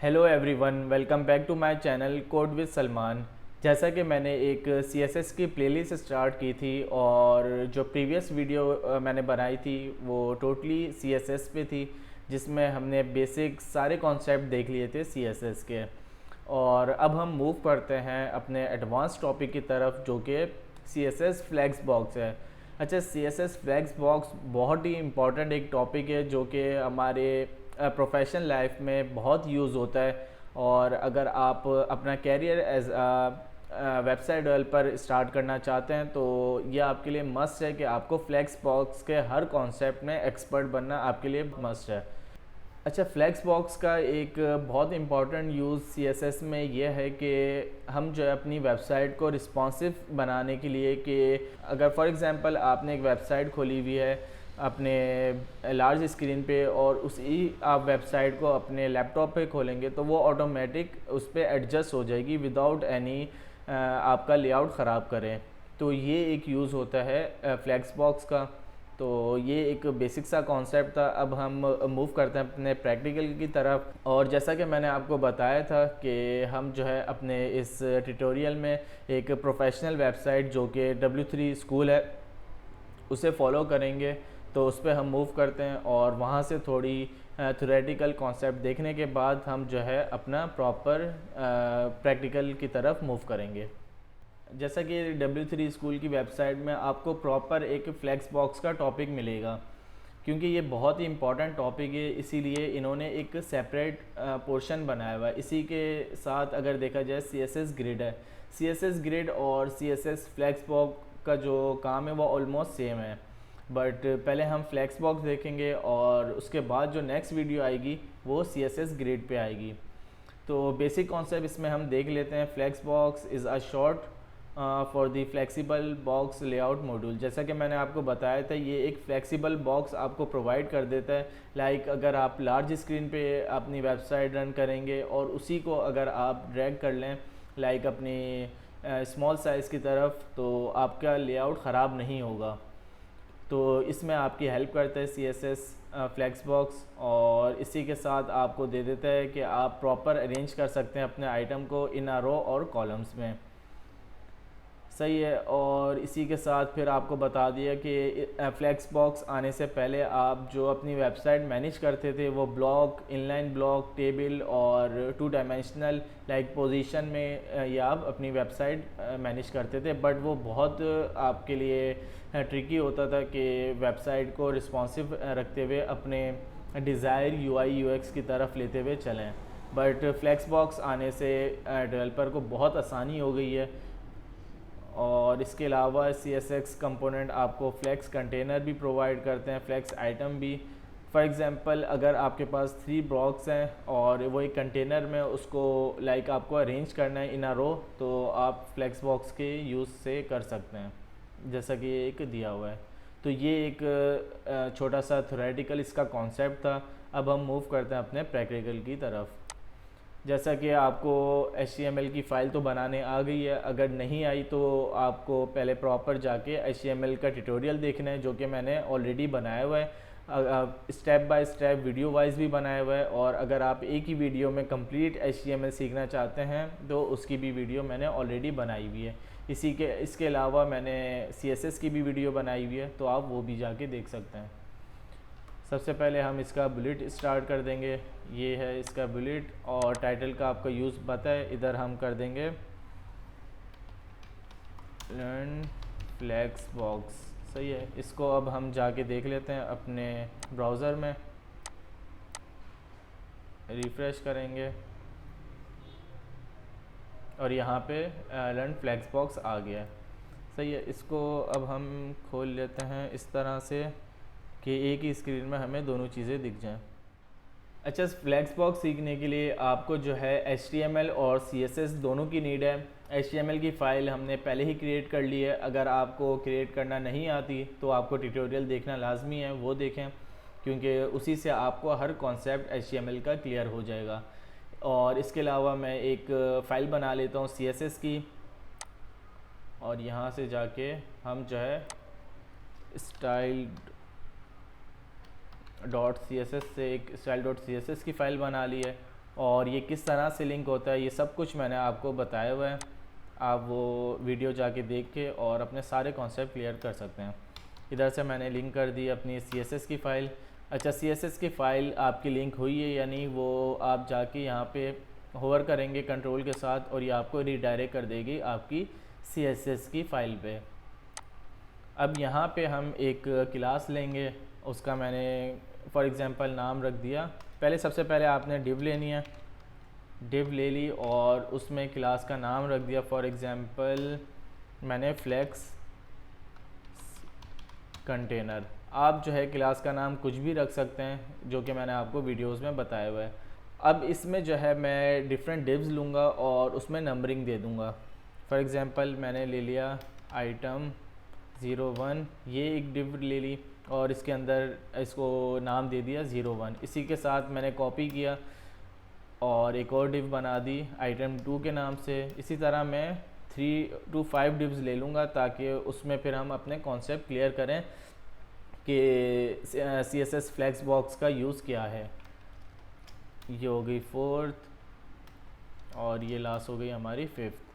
Hello everyone, welcome back to my channel code with Salman. जैसा कि मैंने एक CSS की प्लेलिस्ट स्टार्ट की थी और जो प्रीवियस वीडियो मैंने बनाई थी वो टोटली CSS पे थी, जिसमें हमने बेसिक सारे कॉन्सेप्ट देख लिए थे CSS के। और अब हम मूव करते हैं अपने एडवांस टॉपिक की तरफ, जो कि CSS फ्लैग्स बॉक्स है। अच्छा, CSS फ्लैग्स बॉक्स बहुत ही इम्पॉर्टेंट एक टॉपिक है जो कि हमारे प्रोफेशनल लाइफ में बहुत यूज़ होता है। और अगर आप अपना career as website developer start करना चाहते हैं तो ये आपके लिए मस्ट है कि आपको फ्लैक्स बॉक्स के हर कॉन्सेप्ट में एक्सपर्ट बनना आपके लिए मस्ट है। अच्छा, फ्लैक्स बॉक्स का एक बहुत इम्पॉर्टेंट यूज़ CSS में ये है कि हम जो है अपनी वेबसाइट को रिस्पॉन्सिव बनाने के लिए, कि अगर फॉर एग्ज़ाम्पल आपने एक वेबसाइट खोली हुई है अपने लार्ज स्क्रीन पे और उसी आप वेबसाइट को अपने लैपटॉप पे खोलेंगे तो वो ऑटोमेटिक उस पर एडजस्ट हो जाएगी विदाउट एनी आपका लेआउट ख़राब करें। तो ये एक यूज़ होता है फ्लैक्स बॉक्स का। तो ये एक बेसिक सा कॉन्सेप्ट था। अब हम मूव करते हैं अपने प्रैक्टिकल की तरफ। और जैसा कि मैंने आपको बताया था कि हम जो है अपने इस ट्यूटोरियल में एक प्रोफेशनल वेबसाइट जो कि W3 स्कूल है उसे फॉलो करेंगे। तो उस पर हम मूव करते हैं और वहाँ से थोड़ी थ्योरेटिकल कॉन्सेप्ट देखने के बाद हम जो है अपना प्रॉपर प्रैक्टिकल की तरफ मूव करेंगे। जैसा कि W3 स्कूल की वेबसाइट में आपको प्रॉपर एक फ्लैक्स बॉक्स का टॉपिक मिलेगा, क्योंकि ये बहुत ही इंपॉर्टेंट टॉपिक है, इसीलिए इन्होंने एक सेपरेट पोर्शन बनाया हुआ है। इसी के साथ अगर देखा जाए CSS ग्रिड है। CSS ग्रिड और CSS फ्लैक्स बॉक्स का जो काम है वो ऑलमोस्ट सेम है, बट पहले हम फ्लैक्स बॉक्स देखेंगे और उसके बाद जो नेक्स्ट वीडियो आएगी वो CSS ग्रिड पे आएगी। तो बेसिक कॉन्सेप्ट इसमें हम देख लेते हैं। Flex box is a short for the flexible box layout module. जैसा कि मैंने आपको बताया था, ये एक फ्लेक्सिबल बॉक्स आपको प्रोवाइड कर देता है। लाइक अगर आप लार्ज स्क्रीन पे अपनी वेबसाइट रन करेंगे और उसी को अगर आप ड्रैग कर लें लाइक अपनी स्मॉल साइज़ की तरफ, तो आपका लेआउट ख़राब नहीं होगा। तो इसमें आपकी हेल्प करता है CSS फ्लैक्स बॉक्स, और इसी के साथ आपको दे देता है कि आप प्रॉपर अरेंज कर सकते हैं अपने आइटम को इन अ रो और कॉलम्स में। सही है। और इसी के साथ फिर आपको बता दिया कि फ्लैक्स बॉक्स आने से पहले आप जो अपनी वेबसाइट मैनेज करते थे वो ब्लॉक, इनलाइन ब्लॉक, टेबल और 2 डायमेंशनल लाइक पोजीशन में या आप अपनी वेबसाइट मैनेज करते थे। बट वो बहुत आपके लिए ट्रिकी होता था कि वेबसाइट को रिस्पॉन्सिव रखते हुए अपने डिज़ायर UI UX की तरफ लेते हुए चलें। बट फ्लैक्स बॉक्स आने से डेवलपर को बहुत आसानी हो गई है। और इसके अलावा CSS कंपोनेंट आपको फ्लैक्स कंटेनर भी प्रोवाइड करते हैं, फ्लैक्स आइटम भी। फॉर एग्जांपल अगर आपके पास 3 ब्लॉक्स हैं और वो एक कंटेनर में उसको लाइक आपको अरेंज करना है इन अ रो, तो आप फ्लैक्स बॉक्स के यूज़ से कर सकते हैं, जैसा कि एक दिया हुआ है। तो ये एक छोटा सा थ्योरेटिकल इसका कॉन्सेप्ट था। अब हम मूव करते हैं अपने प्रैक्टिकल की तरफ। जैसा कि आपको HTML की फ़ाइल तो बनाने आ गई है, अगर नहीं आई तो आपको पहले प्रॉपर जाके HTML का ट्यूटोरियल देखना है, जो कि मैंने ऑलरेडी बनाया हुआ है। Step by step video wise भी बनाया हुआ है। और अगर आप एक ही वीडियो में कंप्लीट HTML सीखना चाहते हैं तो उसकी भी वीडियो मैंने ऑलरेडी बनाई हुई है। इसके अलावा मैंने CSS की भी वीडियो बनाई हुई है, तो आप वो भी जाके देख सकते हैं। सबसे पहले हम इसका बुलेट स्टार्ट कर देंगे। ये है इसका बुलेट और टाइटल का आपका यूज़ पता है। इधर हम कर देंगे लर्न फ्लैक्स बॉक्स। सही है। इसको अब हम जाके देख लेते हैं अपने ब्राउज़र में, रिफ़्रेश करेंगे और यहाँ पे लर्न फ्लैक्स बॉक्स आ गया है। सही है। इसको अब हम खोल लेते हैं इस तरह से कि एक ही स्क्रीन में हमें दोनों चीज़ें दिख जाएं। अच्छा, फ्लैक्स बॉक्स सीखने के लिए आपको जो है HTML और CSS दोनों की नीड है। HTML की फ़ाइल हमने पहले ही क्रिएट कर ली है। अगर आपको क्रिएट करना नहीं आती तो आपको ट्यूटोरियल देखना लाजमी है, वो देखें, क्योंकि उसी से आपको हर कॉन्सेप्ट HTML का क्लियर हो जाएगा। और इसके अलावा मैं एक फ़ाइल बना लेता हूँ CSS की, और यहाँ से जाके हम जो है स्टाइल .css से एक style.css की फ़ाइल बना ली है। और ये किस तरह से लिंक होता है, ये सब कुछ मैंने आपको बताया हुआ है। आप वो वीडियो जाके देख के और अपने सारे कॉन्सेप्ट क्लियर कर सकते हैं। इधर से मैंने लिंक कर दी अपनी CSS की फ़ाइल। अच्छा, CSS की फ़ाइल आपकी लिंक हुई है या नहीं, वो आप जाके यहाँ पे होवर करेंगे कंट्रोल के साथ और ये आपको रीडायरेक्ट कर देगी आपकी CSS की फ़ाइल पे। अब यहाँ पे हम एक क्लास लेंगे, उसका मैंने फॉर एग्ज़ाम्पल नाम रख दिया। पहले सबसे पहले आपने डिव लेनी है, डिव ले ली और उसमें क्लास का नाम रख दिया। फॉर एग्ज़ाम्पल मैंने फ्लेक्स कंटेनर। आप जो है क्लास का नाम कुछ भी रख सकते हैं, जो कि मैंने आपको वीडियोस में बताया हुआ है। अब इसमें जो है मैं डिफरेंट डिव्स लूँगा और उसमें नंबरिंग दे दूँगा। फॉर एग्ज़ाम्पल मैंने ले लिया आइटम 01, ये एक डिव ले ली और इसके अंदर इसको नाम दे दिया 01। इसी के साथ मैंने कॉपी किया और एक और डिव बना दी आइटम 2 के नाम से। इसी तरह मैं 3 to 5 डिव्स ले लूँगा ताकि उसमें फिर हम अपने कॉन्सेप्ट क्लियर करें कि CSS फ्लैक्स बॉक्स का यूज़ क्या है। ये हो गई 4th और ये लास्ट हो गई हमारी 5th।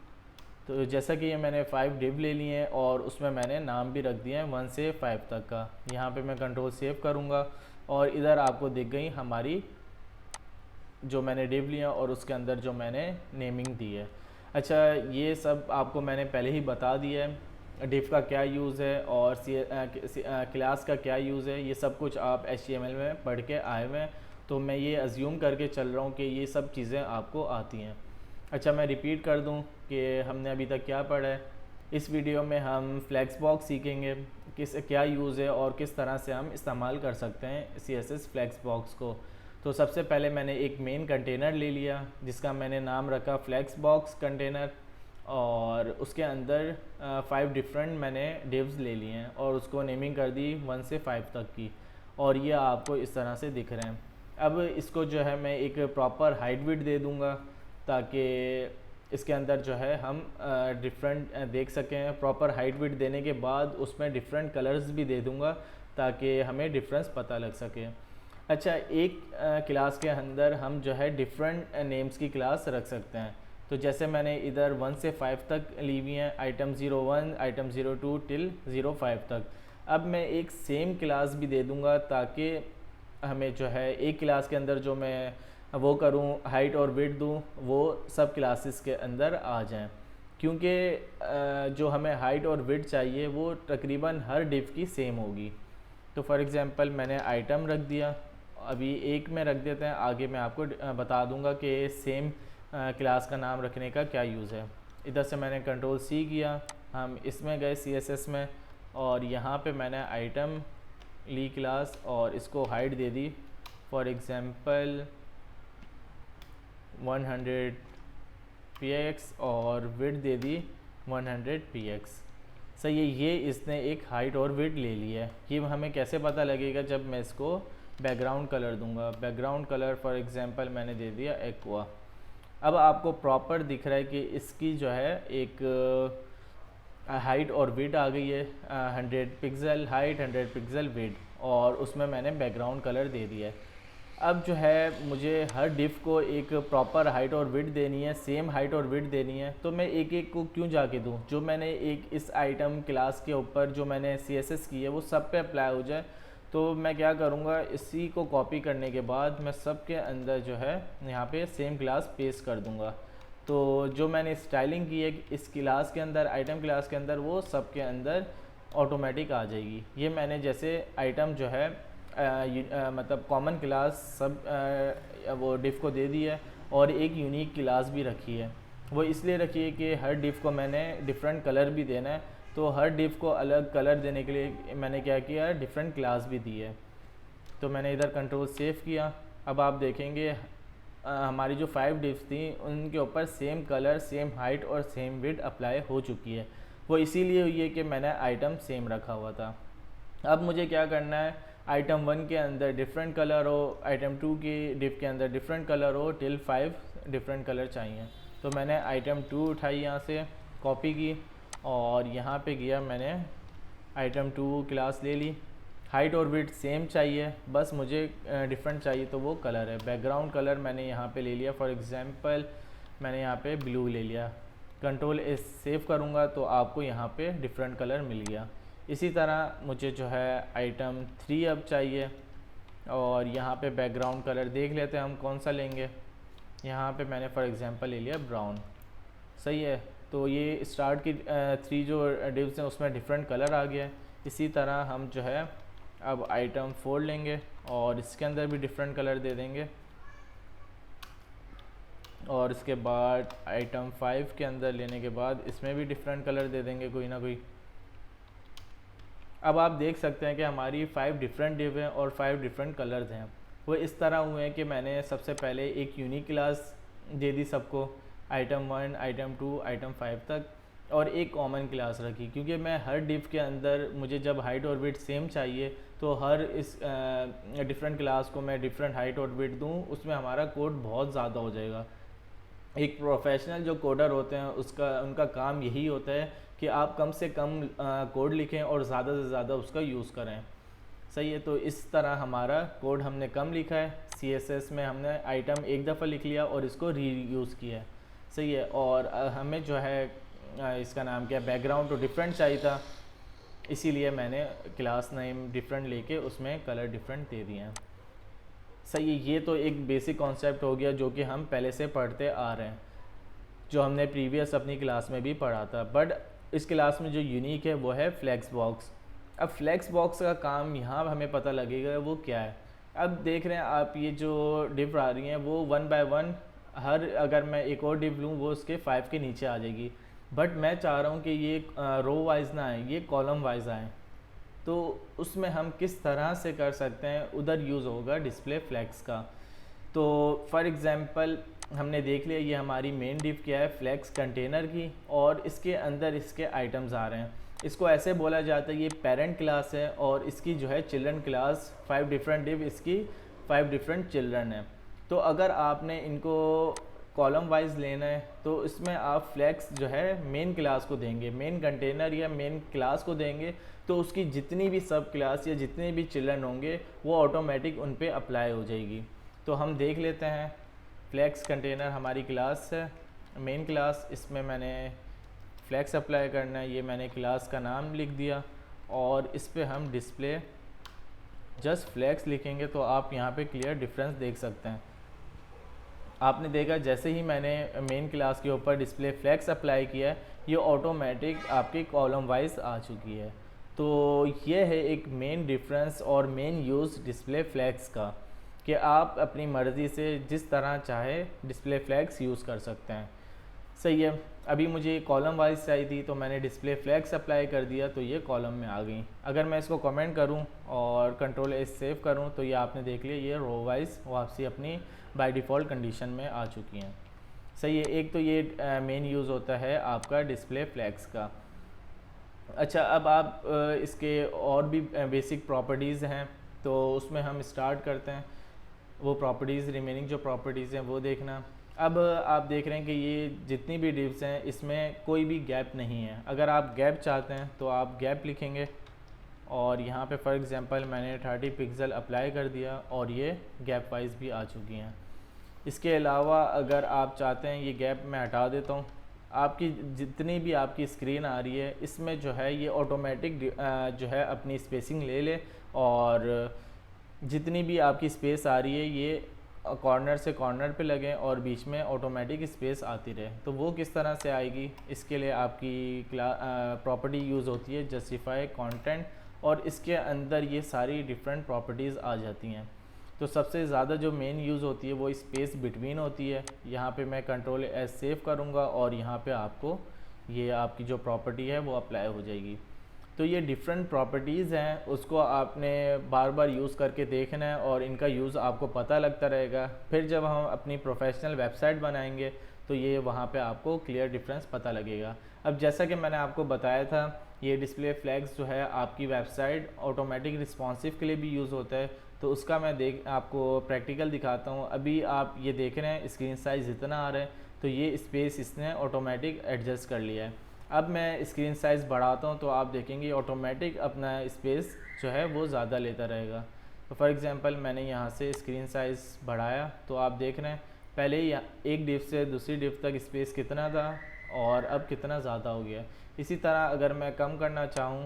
तो जैसा कि ये मैंने 5 डिव ले लिए हैं और उसमें मैंने नाम भी रख दिया है 1 से 5 तक का। यहाँ पे मैं कंट्रोल सेव करूँगा और इधर आपको दिख गई हमारी जो मैंने डिव लिया और उसके अंदर जो मैंने नेमिंग दी है। अच्छा, ये सब आपको मैंने पहले ही बता दिया है, डिव का क्या यूज़ है और क्लास का क्या यूज़ है। ये सब कुछ आप HTML में पढ़ के आए हुए हैं, तो मैं ये अज्यूम करके चल रहा हूँ कि ये सब चीज़ें आपको आती हैं। अच्छा, मैं रिपीट कर दूँ कि हमने अभी तक क्या पढ़ा है। इस वीडियो में हम फ्लैक्स बॉक्स सीखेंगे, क्या यूज़ है और किस तरह से हम इस्तेमाल कर सकते हैं CSS फ्लैक्स बॉक्स को। तो सबसे पहले मैंने एक मेन कंटेनर ले लिया जिसका मैंने नाम रखा फ्लैक्स बॉक्स कंटेनर और उसके अंदर 5 डिफरेंट मैंने डिव्स ले लिए हैं और उसको नेमिंग कर दी 1 से 5 तक की, और ये आपको इस तरह से दिख रहे हैं। अब इसको जो है मैं एक प्रॉपर हाइट विड्थ दे दूँगा ताकि इसके अंदर जो है हम डिफरेंट देख सकें। प्रॉपर हाइट विड्थ देने के बाद उसमें डिफरेंट कलर्स भी दे दूँगा ताकि हमें डिफरेंस पता लग सके। अच्छा, एक क्लास के अंदर हम जो है डिफरेंट नेम्स की क्लास रख सकते हैं। तो जैसे मैंने इधर 1 से 5 तक ली हुई हैं, आइटम 01, आइटम 02 टिल 05 तक। अब मैं एक सेम क्लास भी दे दूंगा ताकि हमें जो है एक क्लास के अंदर जो मैं वो करूं हाइट और विड्थ दूं वो सब क्लासेस के अंदर आ जाएं, क्योंकि जो हमें हाइट और विड्थ चाहिए वो तकरीबन हर डिव की सेम होगी। तो फॉर एग्ज़ाम्पल मैंने आइटम रख दिया, अभी एक में रख देते हैं, आगे मैं आपको बता दूंगा कि सेम क्लास का नाम रखने का क्या यूज़ है। इधर से मैंने कंट्रोल C किया, हम इसमें गए CSS में और यहाँ पे मैंने आइटम ली क्लास और इसको height they the for example 100 px और विड्थ दे दी 100 px। सही है, ये इसने एक हाइट और विड्थ ले ली है। ये हमें कैसे पता लगेगा, जब मैं इसको बैकग्राउंड कलर दूंगा। बैकग्राउंड कलर फॉर एग्जांपल मैंने दे दिया एक्वा। अब आपको प्रॉपर दिख रहा है कि इसकी जो है एक हाइट और विड्थ आ गई है, 100 पिक्सल हाइट 100 पिक्सल विड्थ, और उसमें मैंने बैकग्राउंड कलर दे दिया है। अब जो है मुझे हर डिव को एक प्रॉपर हाइट और विड्थ देनी है, सेम हाइट और विड्थ देनी है, तो मैं एक एक को क्यों जाके दूं। जो मैंने एक इस आइटम क्लास के ऊपर जो मैंने CSS की है वो सब पे अप्लाई हो जाए। तो मैं क्या करूँगा, इसी को कॉपी करने के बाद मैं सब के अंदर जो है यहाँ पे सेम क्लास पेस्ट कर दूँगा। तो जो मैंने स्टाइलिंग की है इस क्लास के अंदर, आइटम क्लास के अंदर, वो सब के अंदर ऑटोमेटिक आ जाएगी। ये मैंने जैसे आइटम जो है मतलब कॉमन क्लास सब वो डिव को दे दी है और एक यूनिक क्लास भी रखी है। वो इसलिए रखी है कि हर डिव को मैंने डिफरेंट कलर भी देना है, तो हर डिव को अलग कलर देने के लिए मैंने क्या किया, डिफरेंट क्लास भी दी है। तो मैंने इधर कंट्रोल सेव किया। अब आप देखेंगे हमारी जो 5 डिव्स थी उनके ऊपर सेम कलर, सेम हाइट और सेम विड्थ अप्लाई हो चुकी है। वो इसीलिए हुई है कि मैंने आइटम सेम रखा हुआ था। अब मुझे क्या करना है, आइटम 1 के अंदर डिफरेंट कलर हो, आइटम 2 की डिव के अंदर डिफरेंट कलर हो, टिल 5 डिफरेंट कलर चाहिए। तो मैंने आइटम 2 उठाई, यहाँ से कॉपी की और यहाँ पे गया, मैंने आइटम 2 क्लास ले ली हाइट और विड्थ सेम चाहिए, बस मुझे डिफरेंट चाहिए, तो वो कलर है। बैकग्राउंड कलर मैंने यहाँ पे ले लिया, फॉर एग्जांपल मैंने यहाँ पे ब्लू ले लिया। कंट्रोल एस सेव करूँगा तो आपको यहाँ पे डिफरेंट कलर मिल गया। इसी तरह मुझे जो है आइटम 3 अब चाहिए, और यहाँ पे बैकग्राउंड कलर देख लेते हैं हम कौन सा लेंगे। यहाँ पे मैंने फॉर एग्जांपल ले लिया ब्राउन। सही है, तो ये स्टार्ट की 3 जो डिव्स हैं उसमें डिफरेंट कलर आ गया है। इसी तरह हम जो है अब आइटम 4 लेंगे और इसके अंदर भी डिफरेंट कलर दे देंगे, और इसके बाद आइटम 5 के अंदर लेने के बाद इसमें भी डिफरेंट कलर दे देंगे कोई ना कोई। अब आप देख सकते हैं कि हमारी 5 डिफरेंट डिव हैं और 5 डिफरेंट कलर्स हैं। वो इस तरह हुए हैं कि मैंने सबसे पहले एक यूनिक क्लास दे दी सबको, आइटम 1, आइटम 2, आइटम 5 तक, और एक कॉमन क्लास रखी, क्योंकि मैं हर डिव के अंदर मुझे जब हाइट और विड्थ सेम चाहिए तो हर इस डिफरेंट क्लास को मैं डिफरेंट हाइट और विड्थ दूँ, उसमें हमारा कोड बहुत ज़्यादा हो जाएगा। एक प्रोफेशनल जो कोडर होते हैं उनका काम यही होता है कि आप कम से कम कोड लिखें और ज़्यादा से ज़्यादा उसका यूज़ करें। सही है, तो इस तरह हमारा कोड हमने कम लिखा है। CSS में हमने आइटम एक दफ़ा लिख लिया और इसको रीयूज़ किया है। सही है, और हमें जो है इसका नाम क्या, बैकग्राउंड तो डिफरेंट चाहिए था, इसीलिए मैंने क्लास नेम डिफरेंट लेके उसमें कलर डिफरेंट दे दिए हैं। सही है, ये तो एक बेसिक कॉन्सेप्ट हो गया जो कि हम पहले से पढ़ते आ रहे हैं, जो हमने प्रीवियस अपनी क्लास में भी पढ़ा था। बट इस क्लास में जो यूनिक है वो है फ्लेक्स बॉक्स। अब फ्लेक्स बॉक्स का काम यहाँ हमें पता लगेगा वो क्या है। अब देख रहे हैं आप, ये जो डिव आ रही हैं वो 1 बाय 1, हर अगर मैं एक और डिव लूँ वो उसके 5 के नीचे आ जाएगी। बट मैं चाह रहा हूँ कि ये रो वाइज ना आए, ये कॉलम वाइज आए। तो उसमें हम किस तरह से कर सकते हैं, उधर यूज़ होगा डिस्प्ले फ्लेक्स का। तो फॉर एग्ज़ाम्पल हमने देख लिया, ये हमारी मेन डिव क्या है, फ्लेक्स कंटेनर की, और इसके अंदर इसके आइटम्स आ रहे हैं। इसको ऐसे बोला जाता है ये पेरेंट क्लास है, और इसकी जो है चिल्ड्रन क्लास 5 डिफरेंट डिव, इसकी 5 डिफरेंट चिल्ड्रन है। तो अगर आपने इनको कॉलम वाइज लेना है तो इसमें आप फ्लेक्स जो है मेन क्लास को देंगे, मेन कंटेनर या मेन क्लास को देंगे, तो उसकी जितनी भी सब क्लास या जितने भी चिल्ड्रन होंगे वो ऑटोमेटिक उन पे अप्लाई हो जाएगी। तो हम देख लेते हैं, फ्लेक्स कंटेनर हमारी क्लास है, मेन क्लास, इसमें मैंने फ्लेक्स अप्लाई करना है। ये मैंने क्लास का नाम लिख दिया और इस पर हम डिस्प्ले जस्ट फ्लेक्स लिखेंगे तो आप यहाँ पे क्लियर डिफरेंस देख सकते हैं। आपने देखा जैसे ही मैंने मेन क्लास के ऊपर डिस्प्ले फ्लेक्स अप्लाई किया है, ये ऑटोमेटिक आपकी कॉलम वाइज आ चुकी है। तो ये है एक मेन डिफरेंस और मेन यूज़ डिस्प्ले फ्लेक्स का, कि आप अपनी मर्ज़ी से जिस तरह चाहे डिस्प्ले फ्लेक्स यूज़ कर सकते हैं। सही है, अभी मुझे कॉलम वाइज चाहिए थी तो मैंने डिस्प्ले फ्लेक्स अप्लाई कर दिया, तो ये कॉलम में आ गई। अगर मैं इसको कमेंट करूं और कंट्रोल एस सेव करूं तो ये आपने देख लिया, ये रो वाइज वापसी अपनी बाय डिफ़ॉल्ट कंडीशन में आ चुकी हैं। सही है, एक तो ये मेन यूज़ होता है आपका डिस्प्ले फ्लेक्स का। अच्छा, अब आप इसके और भी बेसिक प्रॉपर्टीज़ हैं, तो उसमें हम स्टार्ट करते हैं। वो प्रॉपर्टीज़, रिमेनिंग जो प्रॉपर्टीज़ हैं वो देखना। अब आप देख रहे हैं कि ये जितनी भी डिव्स हैं इसमें कोई भी गैप नहीं है। अगर आप गैप चाहते हैं तो आप गैप लिखेंगे, और यहाँ पे फॉर एग्जांपल मैंने 30 पिक्सल अप्लाई कर दिया और ये गैप वाइज भी आ चुकी हैं। इसके अलावा अगर आप चाहते हैं, ये गैप मैं हटा देता हूँ, आपकी जितनी भी आपकी स्क्रीन आ रही है इसमें जो है ये ऑटोमेटिक जो है अपनी स्पेसिंग ले ले, और जितनी भी आपकी स्पेस आ रही है ये कॉर्नर से कॉर्नर पे लगें और बीच में ऑटोमेटिक स्पेस आती रहे। तो वो किस तरह से आएगी, इसके लिए आपकी प्रॉपर्टी यूज़ होती है जस्टिफाई कंटेंट, और इसके अंदर ये सारी डिफरेंट प्रॉपर्टीज़ आ जाती हैं। तो सबसे ज़्यादा जो मेन यूज़ होती है वो स्पेस बिटवीन होती है। यहाँ पे मैं कंट्रोल एस सेव करूँगा और यहाँ पे आपको ये आपकी जो प्रॉपर्टी है वो अप्लाई हो जाएगी। तो ये डिफरेंट प्रॉपर्टीज़ हैं, उसको आपने बार बार यूज़ करके देखना है और इनका यूज़ आपको पता लगता रहेगा। फिर जब हम अपनी प्रोफेशनल वेबसाइट बनाएंगे तो ये वहाँ पे आपको क्लियर डिफरेंस पता लगेगा। अब जैसा कि मैंने आपको बताया था, ये डिस्प्ले फ्लैग्स जो है आपकी वेबसाइट ऑटोमेटिक रिस्पॉन्सिव के लिए भी यूज़ होता है, तो उसका मैं आपको प्रैक्टिकल दिखाता हूँ। अभी आप ये देख रहे हैं स्क्रीन साइज़ इतना आ रहा है, तो ये स्पेस इसने ऑटोमेटिक एडजस्ट कर लिया है। अब मैं स्क्रीन साइज़ बढ़ाता हूँ तो आप देखेंगे ऑटोमेटिक अपना स्पेस जो है वो ज़्यादा लेता रहेगा। तो फॉर एग्ज़ाम्पल मैंने यहाँ से स्क्रीन साइज़ बढ़ाया तो आप देख रहे हैं पहले ही एक डिव से दूसरी डिव तक स्पेस कितना था और अब कितना ज़्यादा हो गया। इसी तरह अगर मैं कम करना चाहूँ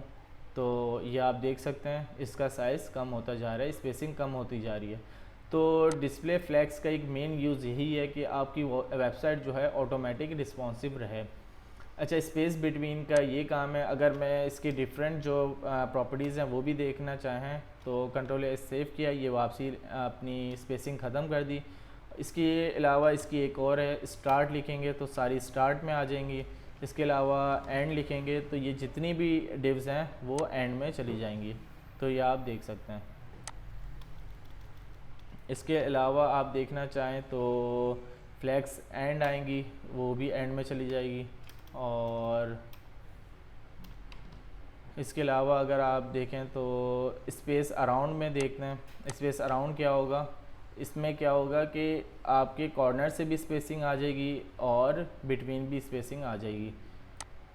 तो ये आप देख सकते हैं इसका साइज़ कम होता जा रहा है, स्पेसिंग कम होती जा रही है। तो डिस्प्ले फ्लैक्स का एक मेन यूज़ यही है कि आपकी वेबसाइट जो है ऑटोमेटिक रिस्पॉन्सिव रहे। अच्छा, स्पेस बिटवीन का ये काम है। अगर मैं इसकी डिफरेंट जो प्रॉपर्टीज़ हैं वो भी देखना चाहें तो कंट्रोल एस सेव किया, ये वापसी अपनी स्पेसिंग ख़त्म कर दी। इसके अलावा इसकी एक और है, स्टार्ट लिखेंगे तो सारी स्टार्ट में आ जाएंगी। इसके अलावा एंड लिखेंगे तो ये जितनी भी डिव्स हैं वो एंड में चली जाएंगी। तो ये आप देख सकते हैं। इसके अलावा आप देखना चाहें तो फ्लैक्स एंड आएंगी, वो भी एंड में चली जाएगी। और इसके अलावा अगर आप देखें तो स्पेस अराउंड में देखते हैं, स्पेस अराउंड क्या होगा, इसमें क्या होगा कि आपके कॉर्नर से भी स्पेसिंग आ जाएगी और बिटवीन भी स्पेसिंग आ जाएगी।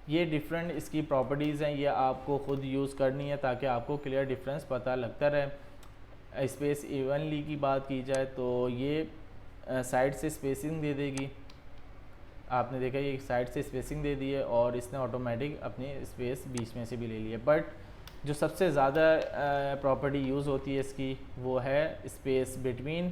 ये डिफरेंट इसकी प्रॉपर्टीज़ हैं, ये आपको ख़ुद यूज़ करनी है ताकि आपको क्लियर डिफरेंस पता लगता रहे। स्पेस इवनली की बात की जाए तो ये साइड से स्पेसिंग दे देगी। आपने देखा ये साइड से स्पेसिंग दे दी है और इसने ऑटोमेटिक अपनी स्पेस बीच में से भी ले ली है। बट जो सबसे ज़्यादा प्रॉपर्टी यूज़ होती है इसकी वो है स्पेस बिटवीन,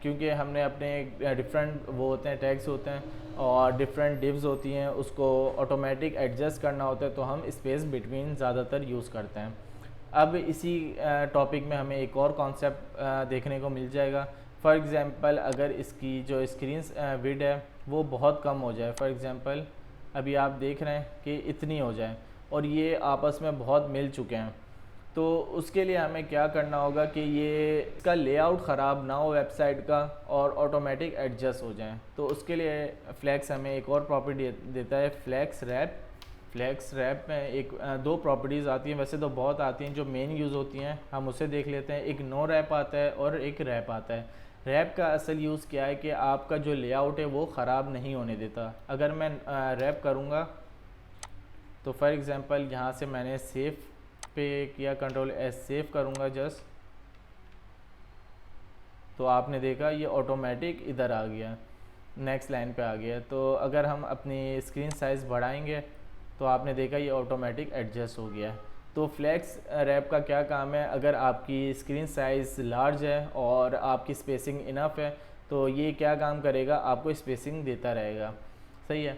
क्योंकि हमने अपने डिफरेंट वो होते हैं टैग्स होते हैं और डिफरेंट डिव्स होती हैं, उसको ऑटोमेटिक एडजस्ट करना होता है तो हम स्पेस बिटवीन ज़्यादातर यूज़ करते हैं। अब इसी टॉपिक में हमें एक और कॉन्सेप्ट देखने को मिल जाएगा। फॉर एग्ज़ाम्पल अगर इसकी जो स्क्रीन विड है वो बहुत कम हो जाए, फॉर एग्ज़ाम्पल अभी आप देख रहे हैं कि इतनी हो जाए और ये आपस में बहुत मिल चुके हैं, तो उसके लिए हमें क्या करना होगा कि ये इसका लेआउट ख़राब ना हो वेबसाइट का और ऑटोमेटिक एडजस्ट हो जाए। तो उसके लिए फ्लैक्स हमें एक और प्रॉपर्टी देता है, फ्लैक्स रैप। फ्लैक्स रैप में दो प्रॉपर्टीज़ आती हैं, वैसे तो बहुत आती हैं, जो मेन यूज़ होती हैं हम उसे देख लेते हैं। एक नो रैप आता है और एक रैप आता है। रैप का असल यूज़ क्या है कि आपका जो लेआउट है वो ख़राब नहीं होने देता। अगर मैं रैप करूँगा तो फॉर एग्ज़ाम्पल यहाँ से मैंने सेव पे किया, कंट्रोल एस सेव करूँगा जस्ट, तो आपने देखा ये ऑटोमेटिक इधर आ गया, नेक्स्ट लाइन पे आ गया। तो अगर हम अपनी स्क्रीन साइज़ बढ़ाएंगे तो आपने देखा ये ऑटोमेटिक एडजस्ट हो गया। तो फ्लैक्स रैप का क्या काम है, अगर आपकी स्क्रीन साइज़ लार्ज है और आपकी स्पेसिंग इनफ है तो ये क्या काम करेगा, आपको स्पेसिंग देता रहेगा, सही है।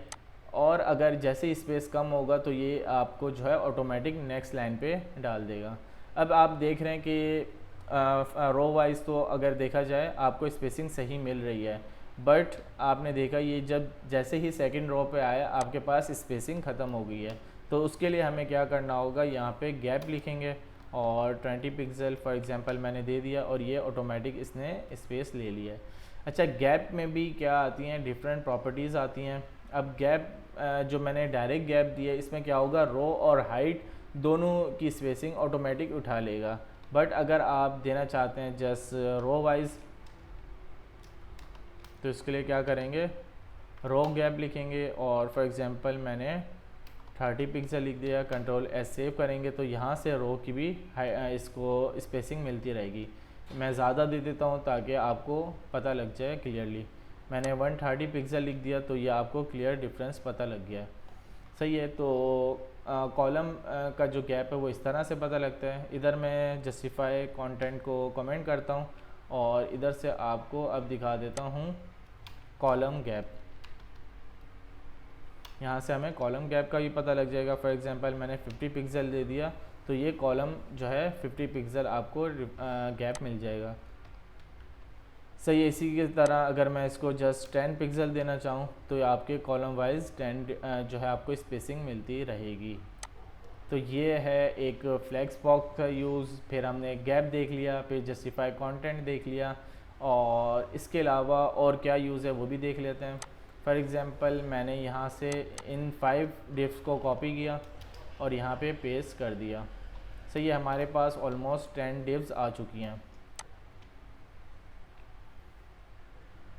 और अगर जैसे ही स्पेस कम होगा तो ये आपको जो है ऑटोमेटिक नेक्स्ट लाइन पे डाल देगा। अब आप देख रहे हैं कि रो वाइज तो अगर देखा जाए आपको स्पेसिंग सही मिल रही है, बट आपने देखा ये जब जैसे ही सेकंड रो पे आया आपके पास स्पेसिंग ख़त्म हो गई है। तो उसके लिए हमें क्या करना होगा, यहाँ पे गैप लिखेंगे और 20 पिक्सल फॉर एग्जांपल मैंने दे दिया और ये ऑटोमेटिक इसने स्पेस ले लिया है। अच्छा, गैप में भी क्या आती हैं, डिफरेंट प्रॉपर्टीज़ आती हैं। अब गैप जो मैंने डायरेक्ट गैप दिया इसमें क्या होगा, रो और हाइट दोनों की स्पेसिंग ऑटोमेटिक उठा लेगा। बट अगर आप देना चाहते हैं जस्ट रो वाइज तो इसके लिए क्या करेंगे, रो गैप लिखेंगे और फॉर एग्जांपल मैंने 30 पिक्सल लिख दिया, कंट्रोल एस सेव करेंगे तो यहाँ से रो की भी इसको स्पेसिंग मिलती रहेगी। मैं ज़्यादा दे देता हूँ ताकि आपको पता लग जाए क्लियरली। मैंने 130 पिक्सल लिख दिया तो ये आपको क्लियर डिफरेंस पता लग गया, सही है। तो कॉलम का जो गैप है वो इस तरह से पता लगता है। इधर मैं जस्टिफाई कंटेंट को कमेंट करता हूँ और इधर से आपको अब दिखा देता हूँ कॉलम गैप। यहाँ से हमें कॉलम गैप का भी पता लग जाएगा। फॉर एग्जांपल मैंने 50 पिक्सल दे दिया तो ये कॉलम जो है 50 पिक्सल आपको गैप मिल जाएगा, सही है। इसी की तरह अगर मैं इसको जस्ट 10 पिक्सल देना चाहूँ तो आपके कॉलम वाइज 10 जो है आपको स्पेसिंग मिलती रहेगी। तो ये है एक फ्लैक्स बॉक्स का यूज़। फिर हमने गैप देख लिया, फिर जस्टिफाई कंटेंट देख लिया और इसके अलावा और क्या यूज़ है वो भी देख लेते हैं। फॉर एग्ज़ाम्पल मैंने यहाँ से इन 5 डिव्स को कॉपी किया और यहाँ पे पेस्ट कर दिया, सही है। हमारे पास ऑलमोस्ट 10 डिव्स आ चुकी हैं,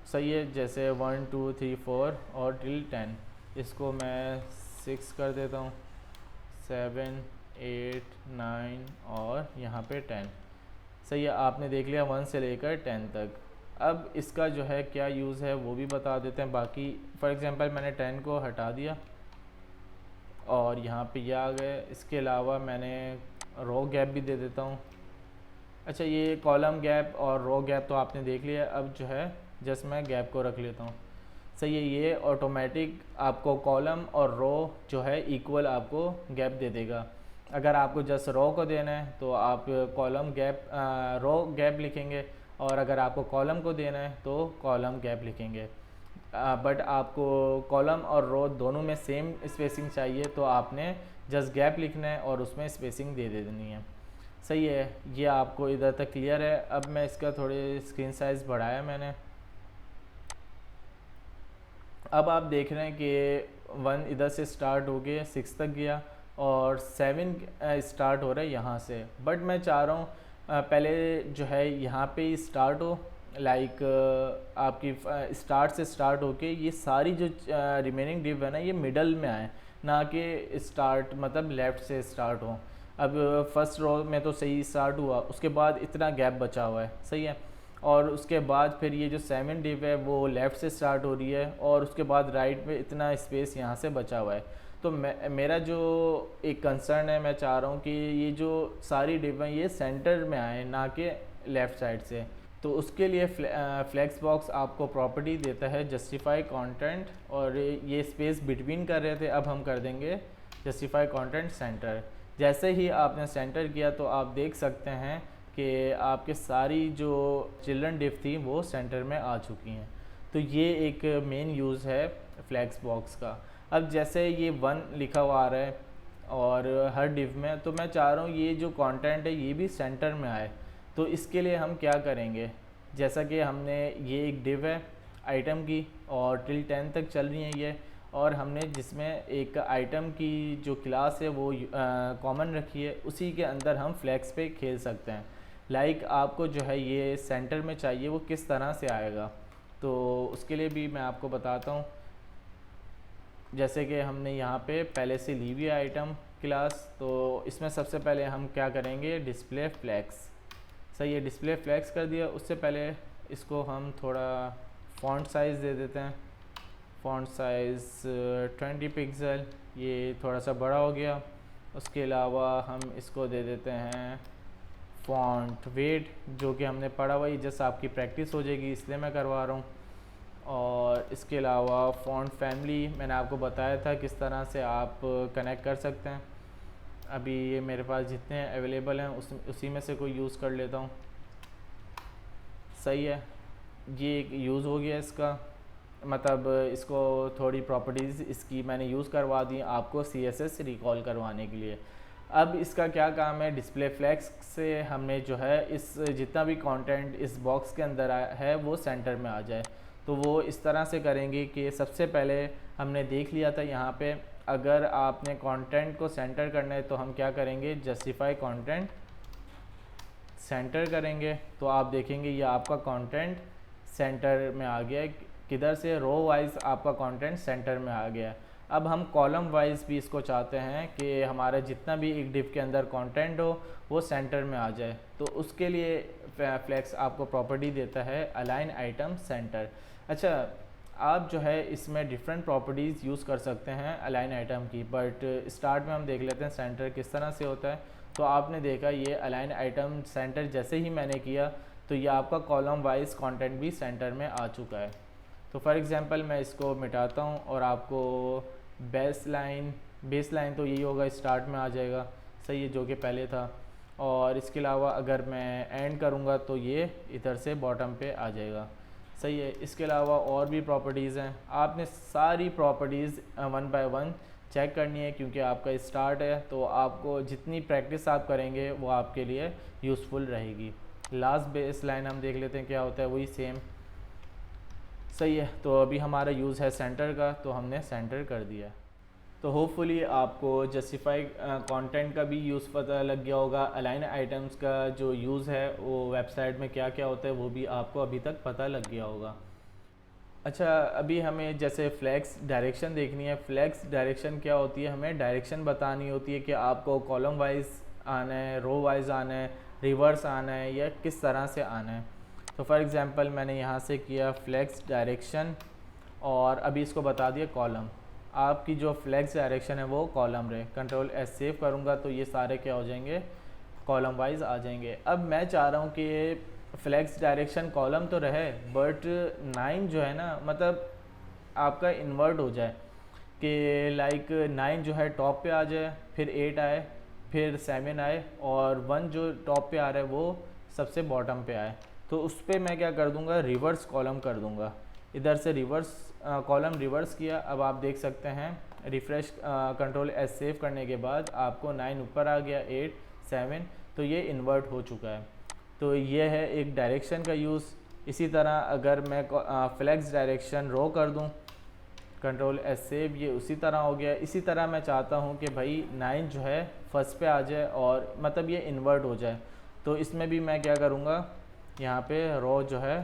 सही है। जैसे 1 2 3 4 और टिल 10 इसको मैं 6 कर देता हूँ, 7 8 9 और यहाँ पे 10। सही है, आपने देख लिया 1 से लेकर 10 तक। अब इसका जो है क्या यूज़ है वो भी बता देते हैं। बाकी फॉर एग्ज़ाम्पल मैंने 10 को हटा दिया और यहाँ पे ये आ गए। इसके अलावा मैंने रो गैप भी दे देता हूँ। अच्छा, ये कॉलम गैप और रो गैप तो आपने देख लिया। अब जो है जस्ट मैं गैप को रख लेता हूँ। सही है, ये ऑटोमेटिक आपको कॉलम और रो जो है इक्वल आपको गैप दे देगा। अगर आपको जस्ट रो को देना है तो आप कॉलम गैप रो गैप लिखेंगे, और अगर आपको कॉलम को देना है तो कॉलम गैप लिखेंगे। बट आपको कॉलम और रो दोनों में सेम स्पेसिंग चाहिए तो आपने जस्ट गैप लिखना है और उसमें स्पेसिंग दे देनी है। सही है, ये आपको इधर तक क्लियर है। अब मैं इसका थोड़े स्क्रीन साइज़ बढ़ाया मैंने। अब आप देख रहे हैं कि 1 इधर से स्टार्ट हो गया, 6 तक गया और 7 स्टार्ट हो रहा है यहाँ से। बट मैं चाह रहा हूँ पहले जो है यहाँ पे ही स्टार्ट हो, लाइक आपकी स्टार्ट से स्टार्ट होके ये सारी जो रिमेनिंग डिव है ना ये मिडल में आए, ना कि स्टार्ट मतलब लेफ़्ट से स्टार्ट हो। अब फर्स्ट रो में तो सही स्टार्ट हुआ, उसके बाद इतना गैप बचा हुआ है। सही है, और उसके बाद फिर ये जो 7 डिव है वो लेफ़्ट से स्टार्ट हो रही है और उसके बाद राइट में इतना स्पेस यहाँ से बचा हुआ है। तो मेरा जो एक कंसर्न है, मैं चाह रहा हूँ कि ये जो सारी डिव हैं ये सेंटर में आए, ना कि लेफ़्ट साइड से। तो उसके लिए फ्लेक्स बॉक्स आपको प्रॉपर्टी देता है जस्टिफाई कंटेंट, और ये स्पेस बिटवीन कर रहे थे, अब हम कर देंगे जस्टिफाई कंटेंट सेंटर। जैसे ही आपने सेंटर किया तो आप देख सकते हैं कि आपके सारी जो चिल्ड्रन डिव थी वो सेंटर में आ चुकी हैं। तो ये एक मेन यूज़ है फ्लैक्स बॉक्स का। अब जैसे ये 1 लिखा हुआ आ रहा है और हर डिव में, तो मैं चाह रहा हूँ ये जो कंटेंट है ये भी सेंटर में आए। तो इसके लिए हम क्या करेंगे, जैसा कि हमने ये एक डिव है आइटम की और टिल 10 तक चल रही है ये, और हमने जिसमें एक आइटम की जो क्लास है वो कॉमन रखी है, उसी के अंदर हम फ्लैक्स पे खेल सकते हैं। लाइक आपको जो है ये सेंटर में चाहिए, वो किस तरह से आएगा तो उसके लिए भी मैं आपको बताता हूँ। जैसे कि हमने यहाँ पे पहले से ली हुई है आइटम क्लास, तो इसमें सबसे पहले हम क्या करेंगे, डिस्प्ले फ्लैक्स। सही है, डिस्प्ले फ्लैक्स कर दिया। उससे पहले इसको हम थोड़ा फ़ॉन्ट साइज़ दे देते हैं। फ़ॉन्ट साइज़ 20 पिक्सल, ये थोड़ा सा बड़ा हो गया। उसके अलावा हम इसको दे देते हैं फ़ॉन्ट वेट, जो कि हमने पढ़ा हुआ, ये जस्ट आपकी प्रैक्टिस हो जाएगी इसलिए मैं करवा रहा हूँ। और इसके अलावा फ़ॉन्ट फैमिली मैंने आपको बताया था किस तरह से आप कनेक्ट कर सकते हैं। अभी ये मेरे पास जितने अवेलेबल हैं उसी में से कोई यूज़ कर लेता हूँ। सही है, ये एक यूज़ हो गया इसका, मतलब इसको थोड़ी प्रॉपर्टीज़ इसकी मैंने यूज़ करवा दी आपको CSS रिकॉल करवाने के लिए। अब इसका क्या काम है, डिस्प्ले फ्लैक्स से हमने जो है इस जितना भी कंटेंट इस बॉक्स के अंदर है वो सेंटर में आ जाए। तो वो इस तरह से करेंगे कि सबसे पहले हमने देख लिया था यहाँ पे, अगर आपने कंटेंट को सेंटर करना है तो हम क्या करेंगे, जस्टिफाई कंटेंट सेंटर करेंगे। तो आप देखेंगे ये आपका कंटेंट सेंटर में आ गया है। किधर से, रो वाइज आपका कंटेंट सेंटर में आ गया है। अब हम कॉलम वाइज भी इसको चाहते हैं कि हमारा जितना भी एक डिव के अंदर कंटेंट हो वो सेंटर में आ जाए। तो उसके लिए फ्लैक्स आपको प्रॉपर्टी देता है अलाइन आइटम सेंटर। अच्छा, आप जो है इसमें डिफरेंट प्रॉपर्टीज़ यूज़ कर सकते हैं अलाइन आइटम की, बट स्टार्ट में हम देख लेते हैं सेंटर किस तरह से होता है। तो आपने देखा ये अलाइन आइटम सेंटर जैसे ही मैंने किया तो ये आपका कॉलम वाइज कंटेंट भी सेंटर में आ चुका है। तो फॉर एग्जांपल मैं इसको मिटाता हूँ और आपको बेस लाइन तो यही होगा, स्टार्ट में आ जाएगा। सही है, जो कि पहले था। और इसके अलावा अगर मैं एंड करूँगा तो ये इधर से बॉटम पे आ जाएगा। सही है, इसके अलावा और भी प्रॉपर्टीज़ हैं, आपने सारी प्रॉपर्टीज़ 1 बाय 1 चेक करनी है, क्योंकि आपका स्टार्ट है तो आपको जितनी प्रैक्टिस आप करेंगे वो आपके लिए यूज़फुल रहेगी। लास्ट बेस लाइन हम देख लेते हैं क्या होता है, वही सेम। सही है, तो अभी हमारा यूज़ है सेंटर का, तो हमने सेंटर कर दिया। तो होपफुली आपको जस्टिफाई कंटेंट का भी यूज़ पता लग गया होगा। अलाइन आइटम्स का जो यूज़ है वो वेबसाइट में क्या क्या होता है वो भी आपको अभी तक पता लग गया होगा। अच्छा, अभी हमें जैसे फ्लैक्स डायरेक्शन देखनी है। फ्लैक्स डायरेक्शन क्या होती है, हमें डायरेक्शन बतानी होती है कि आपको कॉलम वाइज आना है, रो वाइज आना है, रिवर्स आना है, या किस तरह से आना है। तो फॉर एग्ज़ाम्पल मैंने यहाँ से किया फ्लैक्स डायरेक्शन और अभी इसको बता दिया कॉलम। आपकी जो फ्लैक्स डायरेक्शन है वो कॉलम रहे। कंट्रोल एस सेव करूँगा तो ये सारे क्या हो जाएंगे, कॉलम वाइज आ जाएंगे। अब मैं चाह रहा हूँ कि फ्लैक्स डायरेक्शन कॉलम तो रहे बट 9 जो है ना, मतलब आपका इन्वर्ट हो जाए कि लाइक 9 जो है टॉप पे आ जाए, फिर 8 आए, फिर 7 आए, और 1 जो टॉप पे आ रहा है वो सबसे बॉटम पे आए। तो उस पर मैं क्या कर दूंगा, रिवर्स कॉलम कर दूंगा। इधर से रिवर्स कॉलम रिवर्स किया। अब आप देख सकते हैं रिफ़्रेश कंट्रोल एस सेव करने के बाद आपको 9 ऊपर आ गया, 8 7, तो ये इन्वर्ट हो चुका है। तो ये है एक डायरेक्शन का यूज़। इसी तरह अगर मैं फ्लैक्स डायरेक्शन रो कर दूं, कंट्रोल एस सेव, ये उसी तरह हो गया। इसी तरह मैं चाहता हूं कि भाई 9 जो है फर्स्ट पे आ जाए और मतलब ये इन्वर्ट हो जाए। तो इसमें भी मैं क्या करूँगा, यहाँ पे रो जो है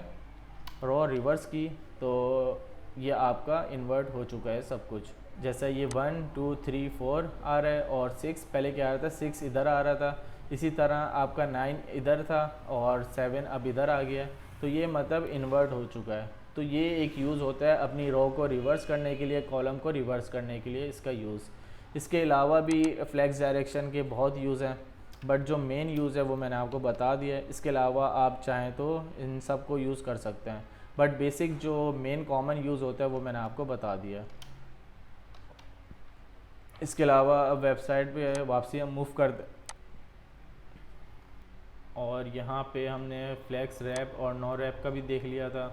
रो रिवर्स की, तो ये आपका इन्वर्ट हो चुका है सब कुछ। जैसा ये 1 2 3 4 आ रहा है और 6 पहले क्या आ रहा था, 6 इधर आ रहा था। इसी तरह आपका 9 इधर था और 7 अब इधर आ गया। तो ये मतलब इन्वर्ट हो चुका है। तो ये एक यूज़ होता है अपनी रो को रिवर्स करने के लिए, कॉलम को रिवर्स करने के लिए इसका यूज़। इसके अलावा भी फ्लैक्स डायरेक्शन के बहुत यूज़ हैं, बट जो मेन यूज़ है वो मैंने आपको बता दिया है। इसके अलावा आप चाहें तो इन सब को यूज़ कर सकते हैं, बट बेसिक जो मेन कॉमन यूज़ होता है वो मैंने आपको बता दिया है। इसके अलावा अब वेबसाइट पे वापसी हम मूव कर दें और यहाँ पे हमने फ्लैक्स रैप और नो रैप का भी देख लिया था।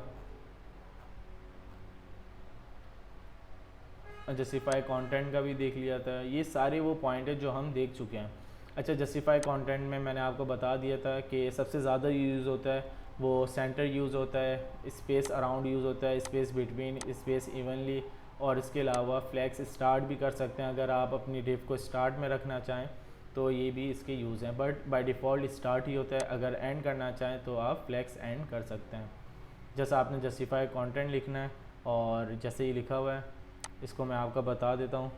जस्टिफाई कंटेंट का भी देख लिया था। ये सारे वो पॉइंट है जो हम देख चुके हैं। अच्छा, जस्टिफाई कंटेंट में मैंने आपको बता दिया था कि सबसे ज़्यादा यूज़ होता है वो सेंटर यूज़ होता है, स्पेस अराउंड यूज़ होता है, स्पेस बिटवीन, स्पेस इवनली, और इसके अलावा फ्लैक्स स्टार्ट भी कर सकते हैं अगर आप अपनी डिव को स्टार्ट में रखना चाहें तो ये भी इसके यूज़ हैं। बट बाय डिफ़ॉल्ट स्टार्ट ही होता है। अगर एंड करना चाहें तो आप फ्लैक्स एंड कर सकते हैं। जैसा आपने जस्टिफाई कंटेंट लिखना है और जैसे ही लिखा हुआ है इसको मैं आपको बता देता हूँ।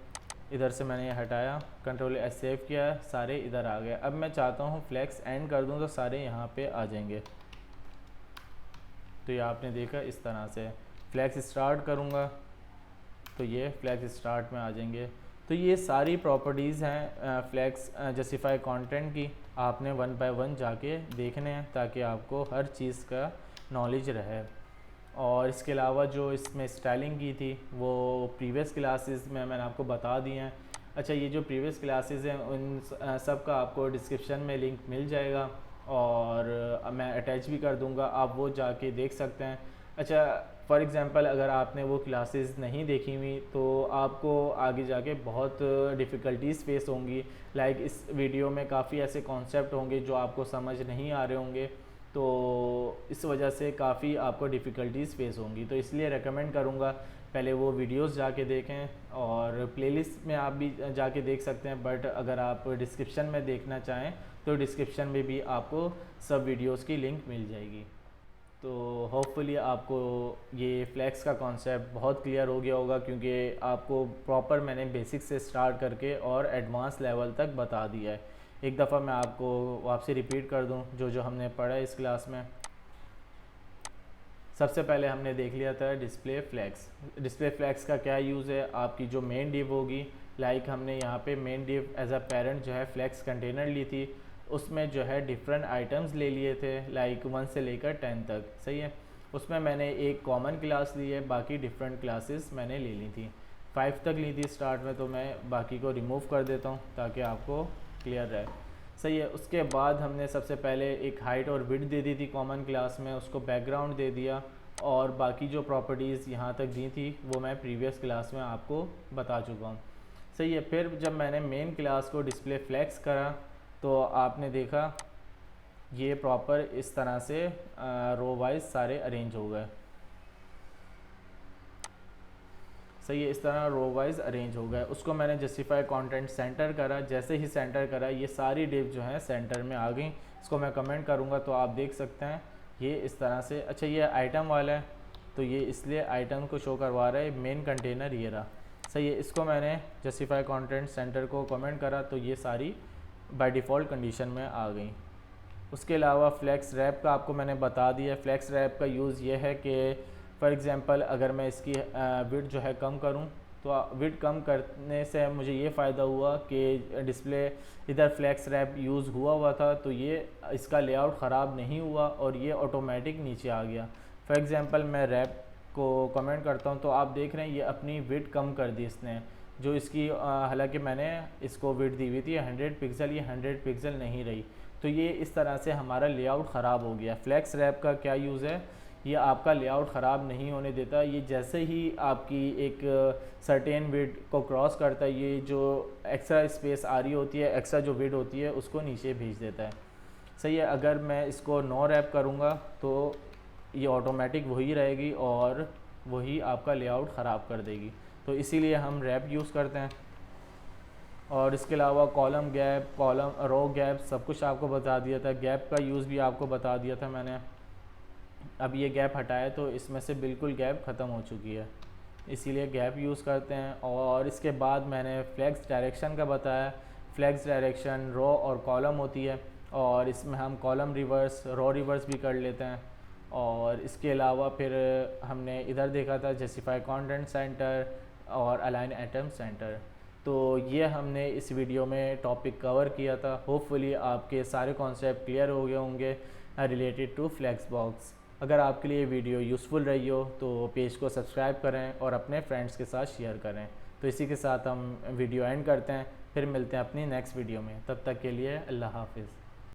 इधर से मैंने ये हटाया, कंट्रोल एस सेव किया, सारे इधर आ गए। अब मैं चाहता हूँ फ्लैक्स एंड कर दूँ तो सारे यहाँ पे आ जाएंगे। तो ये आपने देखा इस तरह से। फ्लैक्स स्टार्ट करूँगा तो ये फ्लैक्स स्टार्ट में आ जाएंगे। तो ये सारी प्रॉपर्टीज़ हैं फ्लैक्स जस्टिफाई कंटेंट की। आपने 1 बाय 1 जाके देखने हैं ताकि आपको हर चीज़ का नॉलेज रहे। और इसके अलावा जो इसमें स्टाइलिंग की थी वो प्रीवियस क्लासेस में मैंने आपको बता दी हैं। अच्छा, ये जो प्रीवियस क्लासेस हैं उन सब का आपको डिस्क्रिप्शन में लिंक मिल जाएगा और मैं अटैच भी कर दूंगा, आप वो जाके देख सकते हैं। अच्छा, फॉर एग्ज़ाम्पल अगर आपने वो क्लासेस नहीं देखी हुई तो आपको आगे जाके बहुत डिफ़िकल्टीज़ फेस होंगी। लाइक इस वीडियो में काफ़ी ऐसे कॉन्सेप्ट होंगे जो आपको समझ नहीं आ रहे होंगे, तो इस वजह से काफ़ी आपको डिफ़िकल्टीज़ फेस होंगी। तो इसलिए रेकमेंड करूँगा पहले वो वीडियोस जाके देखें और प्लेलिस्ट में आप भी जाके देख सकते हैं। बट अगर आप डिस्क्रिप्शन में देखना चाहें तो डिस्क्रिप्शन में भी आपको सब वीडियोस की लिंक मिल जाएगी। तो होपफुली आपको ये फ्लैक्स का कॉन्सेप्ट बहुत क्लियर हो गया होगा, क्योंकि आपको प्रॉपर मैंने बेसिक से स्टार्ट करके और एडवांस लेवल तक बता दिया है। एक दफ़ा मैं आपको वापसी रिपीट कर दूं जो जो हमने पढ़ा है इस क्लास में। सबसे पहले हमने देख लिया था डिस्प्ले फ्लैक्स। डिस्प्ले फ्लैक्स का क्या यूज़ है, आपकी जो मेन डिव होगी, लाइक हमने यहाँ पे main div as a parent जो है फ्लैक्स कंटेनर ली थी, उसमें जो है डिफरेंट आइटम्स ले लिए थे लाइक 1 से लेकर 10 तक, सही है। उसमें मैंने एक कॉमन क्लास ली है, बाकी डिफरेंट क्लासेस मैंने ले ली थी। 5 तक ली थी स्टार्ट में, तो मैं बाकी को रिमूव कर देता हूँ ताकि आपको क्लियर रहे, सही है। उसके बाद हमने सबसे पहले एक हाइट और विड्थ दे दी थी कॉमन क्लास में, उसको बैकग्राउंड दे दिया और बाकी जो प्रॉपर्टीज़ यहाँ तक दी थी वो मैं प्रीवियस क्लास में आपको बता चुका हूँ, सही है। फिर जब मैंने मेन क्लास को डिस्प्ले फ्लैक्स करा तो आपने देखा ये प्रॉपर इस तरह से रो वाइज सारे अरेंज हो गए, सही है। इस तरह रो वाइज अरेंज हो गए। उसको मैंने जस्टिफाई कंटेंट सेंटर करा, जैसे ही सेंटर करा ये सारी डिव जो है सेंटर में आ गई। इसको मैं कमेंट करूँगा तो आप देख सकते हैं ये इस तरह से। अच्छा, ये आइटम वाला है तो ये इसलिए आइटम को शो करवा रहा है, मेन कंटेनर ये रहा। सही है, इसको मैंने जस्टिफाई कंटेंट सेंटर को कमेंट करा तो ये सारी बाय डिफ़ॉल्ट कंडीशन में आ गई। उसके अलावा फ्लैक्स रैप का आपको मैंने बता दिया। फ्लैक्स रैप का यूज़ ये है कि फॉर एग्ज़ाम्पल अगर मैं इसकी विड्थ जो है कम करूं, तो विड्थ कम करने से मुझे ये फ़ायदा हुआ कि डिस्प्ले इधर फ्लैक्स रैप यूज़ हुआ था तो ये इसका लेआउट ख़राब नहीं हुआ और ये ऑटोमेटिक नीचे आ गया। फॉर एग्ज़ाम्पल मैं रैप को कमेंट करता हूं तो आप देख रहे हैं ये अपनी विड्थ कम कर दी इसने, जो इसकी हालांकि मैंने इसको विड्थ दी हुई थी 100 पिक्सल, ये 100 पिक्सल नहीं रही। तो ये इस तरह से हमारा लेआउट ख़राब हो गया। फ्लैक्स रैप का क्या यूज़ है, ये आपका लेआउट ख़राब नहीं होने देता। ये जैसे ही आपकी एक सर्टेन विड्थ को क्रॉस करता है, ये जो एक्स्ट्रा स्पेस आ रही होती है, एक्स्ट्रा जो विड्थ होती है उसको नीचे भेज देता है। सही है, अगर मैं इसको नो रैप करूँगा तो ये ऑटोमेटिक वही रहेगी और वही आपका लेआउट ख़राब कर देगी। तो इसीलिए हम रैप यूज़ करते हैं। और इसके अलावा column gap, column row gap सब कुछ आपको बता दिया था। गैप का यूज़ भी आपको बता दिया था मैंने। अब ये गैप हटाए तो इसमें से बिल्कुल गैप ख़त्म हो चुकी है, इसीलिए गैप यूज़ करते हैं। और इसके बाद मैंने फ्लैक्स डायरेक्शन का बताया। फ्लैक्स डायरेक्शन रो और कॉलम होती है और इसमें हम कॉलम रिवर्स, रो रिवर्स भी कर लेते हैं। और इसके अलावा फिर हमने इधर देखा था जस्टिफाई कंटेंट सेंटर और अलाइन आइटम सेंटर। तो ये हमने इस वीडियो में टॉपिक कवर किया था। होपफुली आपके सारे कॉन्सेप्ट क्लियर हो गए होंगे रिलेटेड टू फ्लेक्स बॉक्स। अगर आपके लिए वीडियो यूज़फुल रही हो तो पेज को सब्सक्राइब करें और अपने फ्रेंड्स के साथ शेयर करें। तो इसी के साथ हम वीडियो एंड करते हैं, फिर मिलते हैं अपनी नेक्स्ट वीडियो में। तब तक के लिए अल्लाह हाफिज़।